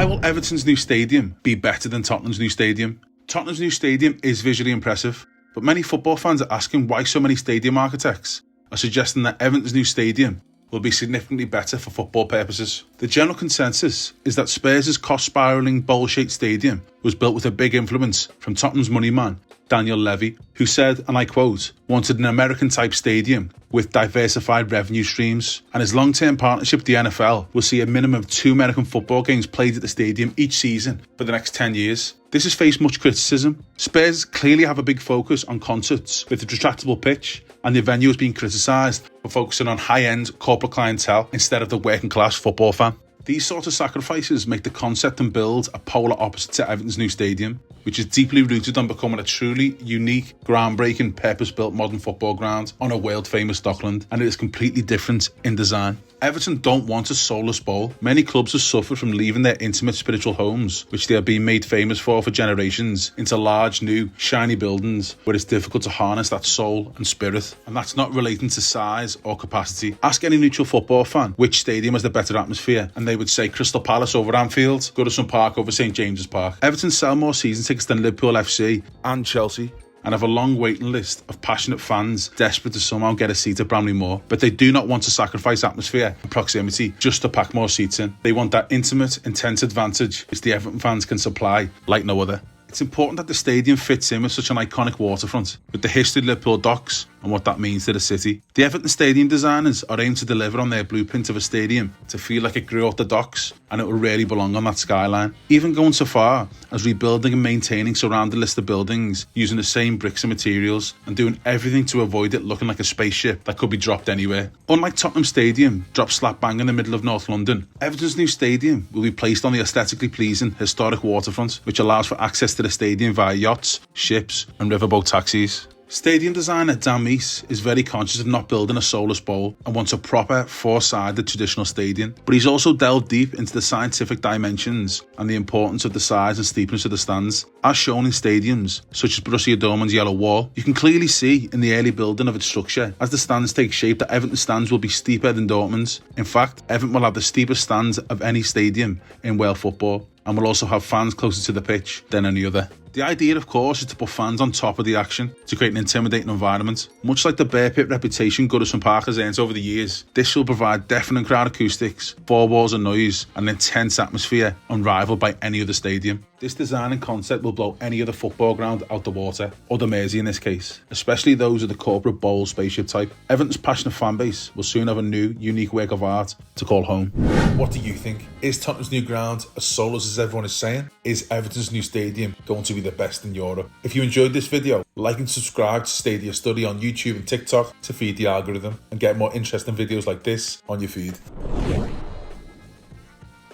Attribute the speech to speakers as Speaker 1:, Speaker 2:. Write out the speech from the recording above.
Speaker 1: Why will Everton's new stadium be better than Tottenham's new stadium? Tottenham's new stadium is visually impressive, but many football fans are asking why so many stadium architects are suggesting that Everton's new stadium will be significantly better for football purposes. The general consensus is that Spurs' cost-spiralling bowl-shaped stadium was built with a big influence from Tottenham's money man, Daniel Levy, who said, and I quote, wanted an American-type stadium with diversified revenue streams, and his long-term partnership with the NFL will see a minimum of 2 American football games played at the stadium each season for the next 10 years. This has faced much criticism. Spurs clearly have a big focus on concerts with a retractable pitch, and the venue has been criticised for focusing on high-end corporate clientele instead of the working-class football fan. These sorts of sacrifices make the concept and build a polar opposite to Everton's new stadium, which is deeply rooted on becoming a truly unique, groundbreaking, purpose-built modern football ground on a world-famous dockland, and it is completely different in design. Everton don't want a soulless bowl. Many clubs have suffered from leaving their intimate spiritual homes, which they have been made famous for generations, into large, new, shiny buildings where it's difficult to harness that soul and spirit. And that's not relating to size or capacity. Ask any neutral football fan which stadium has the better atmosphere, and they would say Crystal Palace over Anfield, Goodison Park over St James's Park. Everton sell more season tickets than Liverpool FC and Chelsea, and have a long waiting list of passionate fans desperate to somehow get a seat at Bramley Moor. But they do not want to sacrifice atmosphere and proximity just to pack more seats in. They want that intimate, intense advantage which the Everton fans can supply like no other. It's important that the stadium fits in with such an iconic waterfront, with the history of Liverpool docks and what that means to the city. The Everton stadium designers are aimed to deliver on their blueprint of a stadium to feel like it grew off the docks and it will really belong on that skyline. Even going so far as rebuilding and maintaining surrounding list of buildings using the same bricks and materials and doing everything to avoid it looking like a spaceship that could be dropped anywhere. Unlike Tottenham Stadium, dropped slap bang in the middle of North London, Everton's new stadium will be placed on the aesthetically pleasing historic waterfront, which allows for access to the stadium via yachts, ships and riverboat taxis. Stadium designer Dan Meese is very conscious of not building a soulless bowl and wants a proper four-sided traditional stadium, but he's also delved deep into the scientific dimensions and the importance of the size and steepness of the stands. As shown in stadiums such as Borussia Dortmund's Yellow Wall, you can clearly see in the early building of its structure as the stands take shape that Everton stands will be steeper than Dortmund's. In fact, Everton will have the steepest stands of any stadium in world football and will also have fans closer to the pitch than any other. The idea, of course, is to put fans on top of the action to create an intimidating environment. Much like the bear pit reputation Goodison Park has earned over the years, this will provide deafening crowd acoustics, 4 walls of noise, and an intense atmosphere unrivaled by any other stadium. This design and concept will blow any other football ground out the water, or the Mersey in this case, especially those of the corporate bowl spaceship type. Everton's passionate fan base will soon have a new, unique work of art to call home. What do you think? Is Tottenham's new ground as soulless as everyone is saying? Is Everton's new stadium going to be the best in Europe? If you enjoyed this video, like and subscribe to Stadia Study on YouTube and TikTok to feed the algorithm and get more interesting videos like this on your feed.